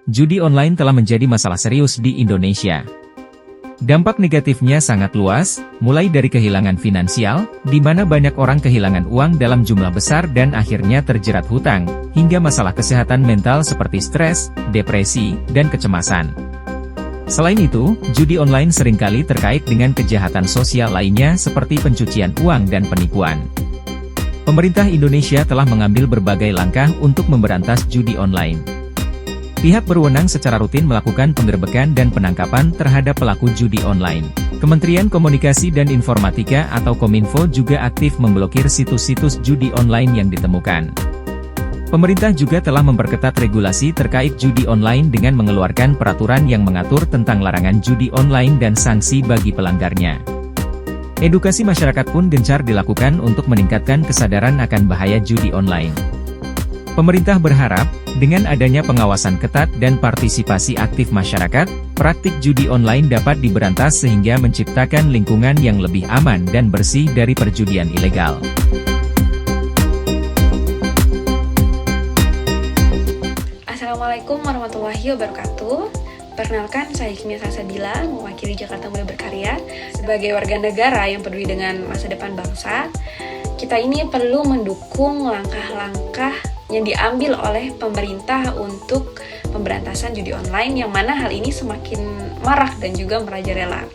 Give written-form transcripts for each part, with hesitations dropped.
judi online telah menjadi masalah serius di Indonesia. Dampak negatifnya sangat luas, mulai dari kehilangan finansial, di mana banyak orang kehilangan uang dalam jumlah besar dan akhirnya terjerat hutang, hingga masalah kesehatan mental seperti stres, depresi, dan kecemasan. Selain itu, judi online seringkali terkait dengan kejahatan sosial lainnya seperti pencucian uang dan penipuan. Pemerintah Indonesia telah mengambil berbagai langkah untuk memberantas judi online. Pihak berwenang secara rutin melakukan penggerbekan dan penangkapan terhadap pelaku judi online. Kementerian Komunikasi dan Informatika atau Kominfo juga aktif memblokir situs-situs judi online yang ditemukan. Pemerintah juga telah memperketat regulasi terkait judi online dengan mengeluarkan peraturan yang mengatur tentang larangan judi online dan sanksi bagi pelanggarnya. Edukasi masyarakat pun gencar dilakukan untuk meningkatkan kesadaran akan bahaya judi online. Pemerintah berharap, dengan adanya pengawasan ketat dan partisipasi aktif masyarakat, praktik judi online dapat diberantas sehingga menciptakan lingkungan yang lebih aman dan bersih dari perjudian ilegal. Assalamualaikum warahmatullahi wabarakatuh. Perkenalkan, saya Hikmiyah Salsabila, mewakili Jakarta Muda Berkarya. Sebagai warga negara yang peduli dengan masa depan bangsa, kita ini perlu mendukung langkah-langkah yang diambil oleh pemerintah untuk pemberantasan judi online, yang mana hal ini semakin marak dan juga merajalela.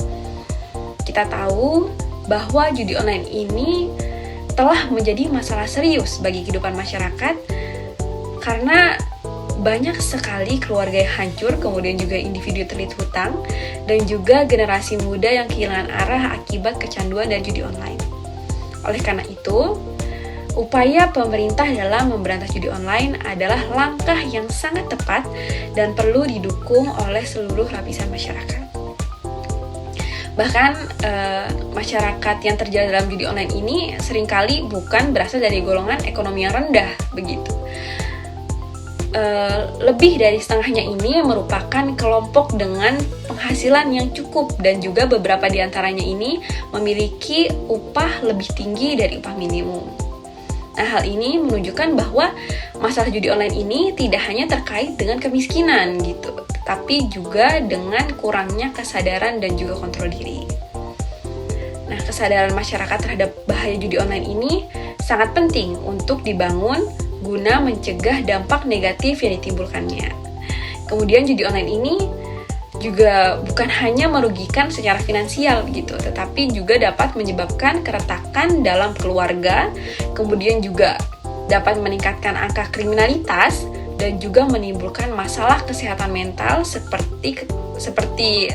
Kita tahu bahwa judi online ini telah menjadi masalah serius bagi kehidupan masyarakat, karena banyak sekali keluarga yang hancur, kemudian juga individu terlilit hutang, dan juga generasi muda yang kehilangan arah akibat kecanduan dari judi online. Oleh karena itu, upaya pemerintah dalam memberantas judi online adalah langkah yang sangat tepat dan perlu didukung oleh seluruh lapisan masyarakat. Bahkan, masyarakat yang terjerat dalam judi online ini seringkali bukan berasal dari golongan ekonomi yang rendah, begitu. Lebih dari setengahnya ini merupakan kelompok dengan penghasilan yang cukup, dan juga beberapa di antaranya ini memiliki upah lebih tinggi dari upah minimum. Nah, hal ini menunjukkan bahwa masalah judi online ini tidak hanya terkait dengan kemiskinan gitu, tapi juga dengan kurangnya kesadaran dan juga kontrol diri. Nah, kesadaran masyarakat terhadap bahaya judi online ini sangat penting untuk dibangun guna mencegah dampak negatif yang ditimbulkannya. Kemudian judi online ini juga bukan hanya merugikan secara finansial gitu, tetapi juga dapat menyebabkan keretakan dalam keluarga, kemudian juga dapat meningkatkan angka kriminalitas dan juga menimbulkan masalah kesehatan mental seperti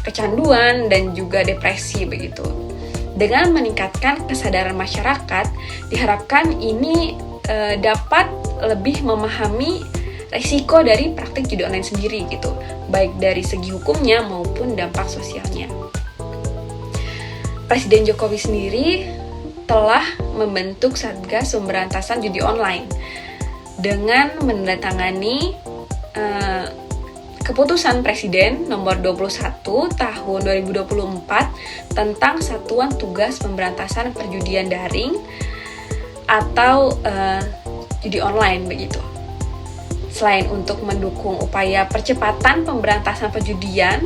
kecanduan dan juga depresi begitu. Dengan meningkatkan kesadaran masyarakat, diharapkan ini dapat lebih memahami risiko dari praktik judi online sendiri gitu, baik dari segi hukumnya maupun dampak sosialnya. Presiden Jokowi sendiri telah membentuk Satgas Pemberantasan Judi Online dengan menandatangani Keputusan Presiden nomor 21 tahun 2024 tentang Satuan Tugas Pemberantasan Perjudian Daring atau judi online begitu. Selain untuk mendukung upaya percepatan pemberantasan perjudian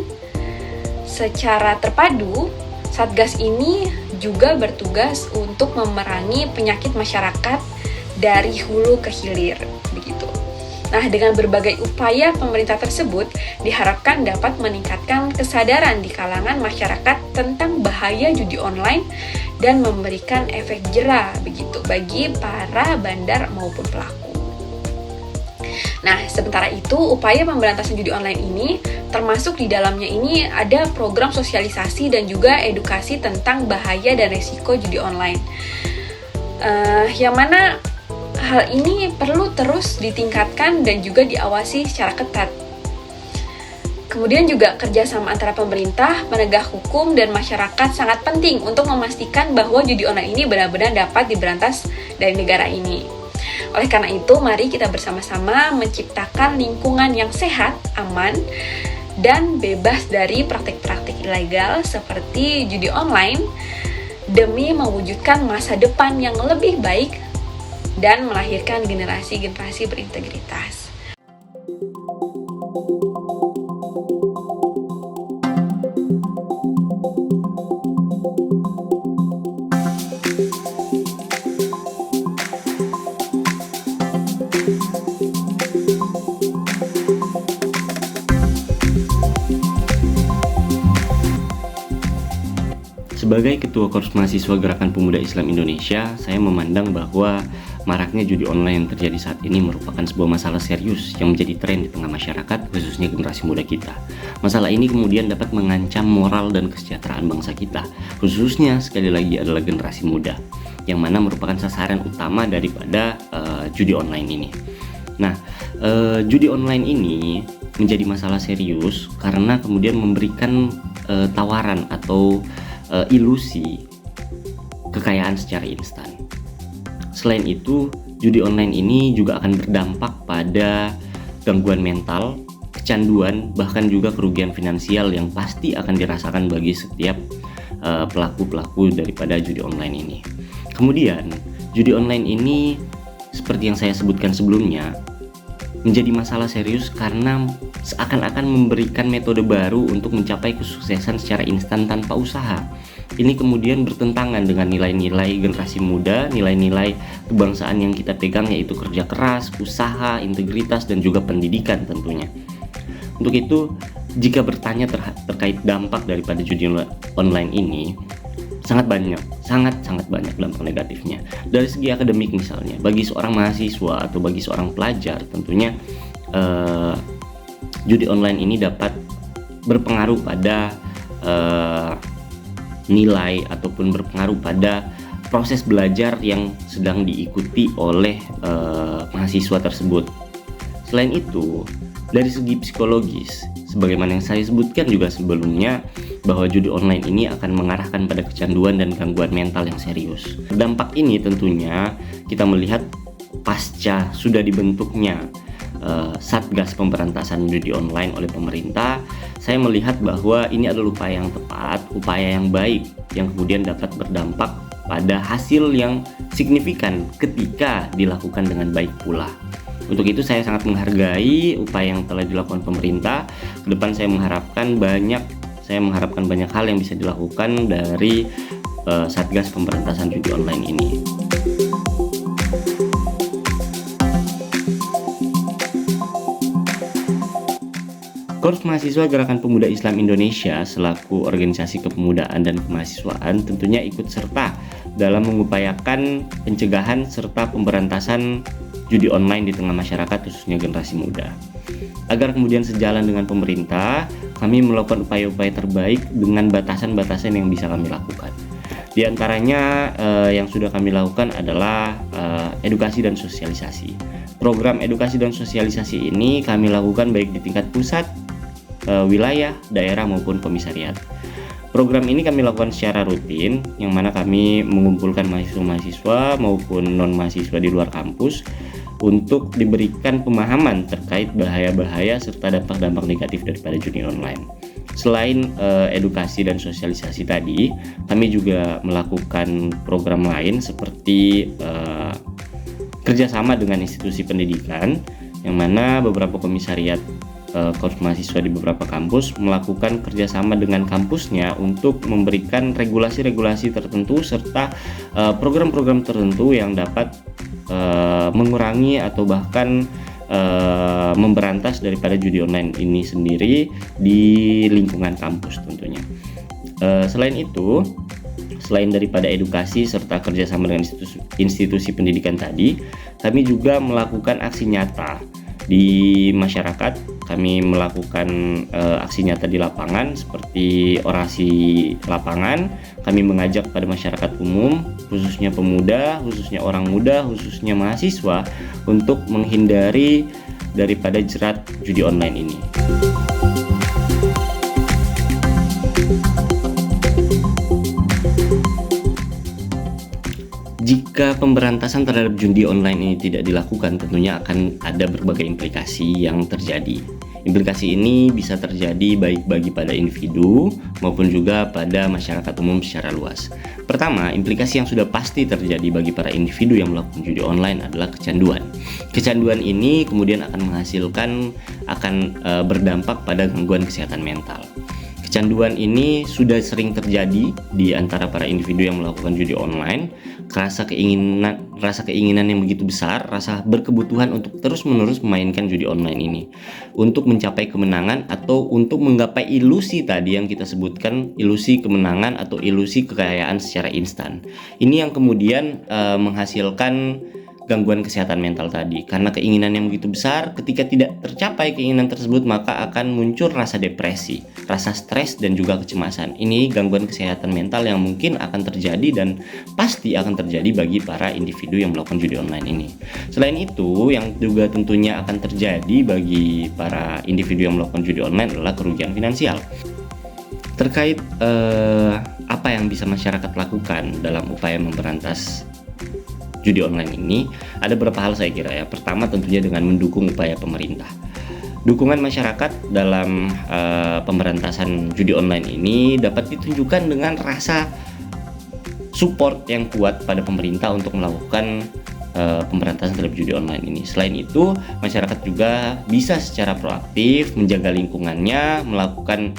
secara terpadu, Satgas ini juga bertugas untuk memerangi penyakit masyarakat dari hulu ke hilir begitu. Nah, dengan berbagai upaya pemerintah tersebut diharapkan dapat meningkatkan kesadaran di kalangan masyarakat tentang bahaya judi online dan memberikan efek jera begitu bagi para bandar maupun pelaku. Nah, sementara itu upaya pemberantasan judi online ini termasuk di dalamnya ini ada program sosialisasi dan juga edukasi tentang bahaya dan resiko judi online. Yang mana hal ini perlu terus ditingkatkan dan juga diawasi secara ketat. Kemudian juga kerjasama antara pemerintah, penegak hukum, dan masyarakat sangat penting untuk memastikan bahwa judi online ini benar-benar dapat diberantas dari negara ini. Oleh karena itu, mari kita bersama-sama menciptakan lingkungan yang sehat, aman, dan bebas dari praktik-praktik ilegal seperti judi online demi mewujudkan masa depan yang lebih baik dan melahirkan generasi-generasi berintegritas. Sebagai Ketua Korps Mahasiswa Gerakan Pemuda Islam Indonesia, saya memandang bahwa maraknya judi online yang terjadi saat ini merupakan sebuah masalah serius yang menjadi tren di tengah masyarakat, khususnya generasi muda kita. Masalah ini kemudian dapat mengancam moral dan kesejahteraan bangsa kita, khususnya sekali lagi adalah generasi muda, yang mana merupakan sasaran utama daripada judi online ini. Nah, judi online ini menjadi masalah serius karena kemudian memberikan tawaran atau ilusi kekayaan secara instan. Selain itu, judi online ini juga akan berdampak pada gangguan mental, kecanduan, bahkan juga kerugian finansial yang pasti akan dirasakan bagi setiap pelaku-pelaku daripada judi online ini. Kemudian, judi online ini seperti yang saya sebutkan sebelumnya menjadi masalah serius karena seakan-akan memberikan metode baru untuk mencapai kesuksesan secara instan tanpa usaha. Ini kemudian bertentangan dengan nilai-nilai generasi muda, nilai-nilai kebangsaan yang kita pegang, yaitu kerja keras, usaha, integritas, dan juga pendidikan tentunya. Untuk itu, jika bertanya terkait dampak daripada judi online ini, sangat banyak dampak negatifnya. Dari segi akademik misalnya, bagi seorang mahasiswa atau bagi seorang pelajar tentunya judi online ini dapat berpengaruh pada nilai ataupun berpengaruh pada proses belajar yang sedang diikuti oleh mahasiswa tersebut. Selain itu, dari segi psikologis, sebagaimana yang saya sebutkan juga sebelumnya, bahwa judi online ini akan mengarahkan pada kecanduan dan gangguan mental yang serius. Dampak ini tentunya kita melihat pasca sudah dibentuknya Satgas Pemberantasan Judi Online oleh pemerintah. Saya melihat bahwa ini adalah upaya yang tepat, upaya yang baik, yang kemudian dapat berdampak pada hasil yang signifikan ketika dilakukan dengan baik pula. Untuk itu saya sangat menghargai upaya yang telah dilakukan pemerintah. Kedepan saya mengharapkan banyak hal yang bisa dilakukan dari Satgas Pemberantasan Judi Online ini. Korps Mahasiswa Gerakan Pemuda Islam Indonesia selaku organisasi kepemudaan dan kemahasiswaan tentunya ikut serta dalam mengupayakan pencegahan serta pemberantasan judi online di tengah masyarakat, khususnya generasi muda. Agar kemudian sejalan dengan pemerintah, kami melakukan upaya-upaya terbaik dengan batasan-batasan yang bisa kami lakukan. Di antaranya yang sudah kami lakukan adalah edukasi dan sosialisasi. Program edukasi dan sosialisasi ini kami lakukan baik di tingkat pusat, wilayah, daerah maupun komisariat. Program ini kami lakukan secara rutin, yang mana kami mengumpulkan mahasiswa-mahasiswa maupun non-mahasiswa di luar kampus untuk diberikan pemahaman terkait bahaya-bahaya serta dampak-dampak negatif daripada judi online. Selain edukasi dan sosialisasi tadi, kami juga melakukan program lain seperti kerjasama dengan institusi pendidikan, yang mana beberapa komisariat Korps mahasiswa di beberapa kampus melakukan kerjasama dengan kampusnya untuk memberikan regulasi-regulasi tertentu serta program-program tertentu yang dapat mengurangi atau bahkan memberantas daripada judi online ini sendiri di lingkungan kampus tentunya. Selain itu, selain daripada edukasi serta kerjasama dengan institusi pendidikan tadi, kami juga melakukan aksi nyata di masyarakat. Kami melakukan aksi nyata di lapangan seperti orasi lapangan. Kami mengajak pada masyarakat umum, khususnya pemuda, khususnya orang muda, khususnya mahasiswa, untuk menghindari daripada jerat judi online ini. Jika pemberantasan terhadap judi online ini tidak dilakukan, tentunya akan ada berbagai implikasi yang terjadi. Implikasi ini bisa terjadi baik bagi pada individu maupun juga pada masyarakat umum secara luas. Pertama, implikasi yang sudah pasti terjadi bagi para individu yang melakukan judi online adalah kecanduan. Kecanduan ini kemudian akan berdampak pada gangguan kesehatan mental. Kecanduan ini sudah sering terjadi di antara para individu yang melakukan judi online. Rasa keinginan yang begitu besar, rasa berkebutuhan untuk terus-menerus memainkan judi online ini untuk mencapai kemenangan atau untuk menggapai ilusi tadi yang kita sebutkan, ilusi kemenangan atau ilusi kekayaan secara instan. Ini yang kemudian menghasilkan gangguan kesehatan mental tadi. Karena keinginan yang begitu besar, ketika tidak tercapai keinginan tersebut, maka akan muncul rasa depresi, rasa stres, dan juga kecemasan. Ini gangguan kesehatan mental yang mungkin akan terjadi dan pasti akan terjadi bagi para individu yang melakukan judi online ini. Selain itu, yang juga tentunya akan terjadi bagi para individu yang melakukan judi online adalah kerugian finansial. Terkait apa yang bisa masyarakat lakukan dalam upaya memberantas judi online ini, ada beberapa hal saya kira ya. Pertama, tentunya dengan mendukung upaya pemerintah. Dukungan masyarakat dalam pemberantasan judi online ini dapat ditunjukkan dengan rasa support yang kuat pada pemerintah untuk melakukan pemberantasan terhadap judi online ini. Selain itu, masyarakat juga bisa secara proaktif menjaga lingkungannya, melakukan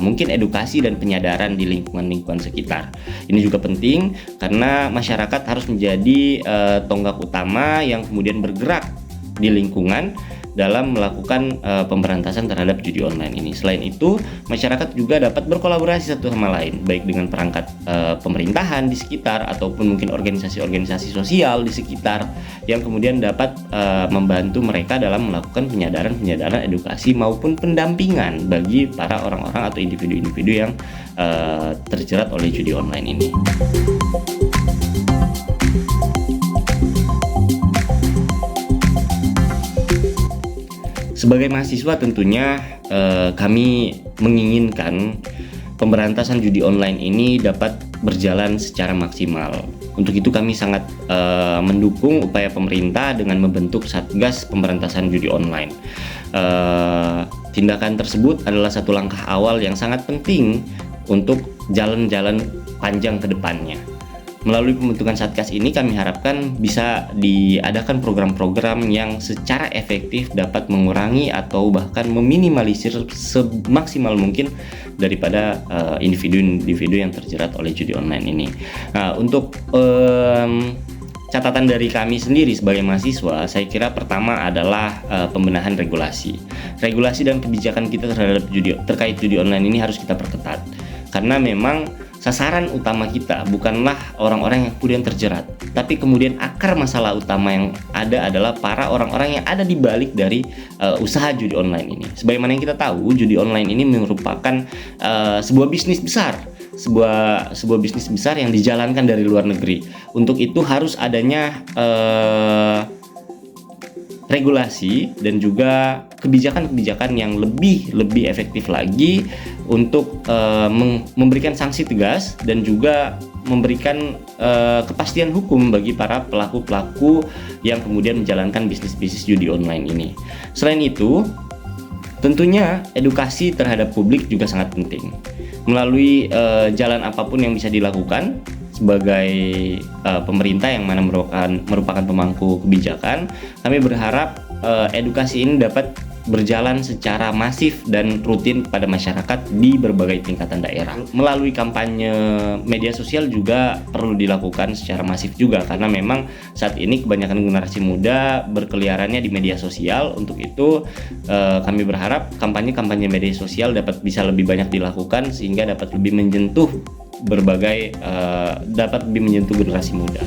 mungkin edukasi dan penyadaran di lingkungan sekitar. Ini juga penting karena masyarakat harus menjadi tonggak utama yang kemudian bergerak di lingkungan dalam melakukan pemberantasan terhadap judi online ini. Selain itu, masyarakat juga dapat berkolaborasi satu sama lain, baik dengan perangkat pemerintahan di sekitar ataupun mungkin organisasi-organisasi sosial di sekitar yang kemudian dapat membantu mereka dalam melakukan penyadaran edukasi maupun pendampingan bagi para orang-orang atau individu-individu yang terjerat oleh judi online ini. Sebagai mahasiswa tentunya kami menginginkan pemberantasan judi online ini dapat berjalan secara maksimal. Untuk itu kami sangat mendukung upaya pemerintah dengan membentuk Satgas Pemberantasan Judi Online. Tindakan tersebut adalah satu langkah awal yang sangat penting untuk jalan-jalan panjang ke depannya. Melalui pembentukan Satgas ini kami harapkan bisa diadakan program-program yang secara efektif dapat mengurangi atau bahkan meminimalisir semaksimal mungkin daripada individu-individu yang terjerat oleh judi online ini. Nah, untuk catatan dari kami sendiri sebagai mahasiswa, saya kira pertama adalah pembenahan regulasi. Regulasi dan kebijakan kita terkait judi online ini harus kita perketat. Karena memang sasaran utama kita bukanlah orang-orang yang kemudian terjerat, tapi kemudian akar masalah utama yang ada adalah para orang-orang yang ada di balik dari usaha judi online ini. Sebagaimana yang kita tahu, judi online ini merupakan sebuah bisnis besar, sebuah bisnis besar yang dijalankan dari luar negeri. Untuk itu harus adanya regulasi dan juga kebijakan-kebijakan yang lebih efektif lagi untuk memberikan sanksi tegas dan juga memberikan kepastian hukum bagi para pelaku-pelaku yang kemudian menjalankan bisnis-bisnis judi online ini. Selain itu, tentunya edukasi terhadap publik juga sangat penting. Melalui jalan apapun yang bisa dilakukan sebagai pemerintah yang mana merupakan pemangku kebijakan, kami berharap edukasi ini dapat berjalan secara masif dan rutin kepada masyarakat di berbagai tingkatan daerah. Melalui kampanye media sosial juga perlu dilakukan secara masif juga, karena memang saat ini kebanyakan generasi muda berkeliarannya di media sosial. Untuk itu kami berharap kampanye media sosial bisa lebih banyak dilakukan sehingga dapat lebih menyentuh dapat lebih menyentuh generasi muda.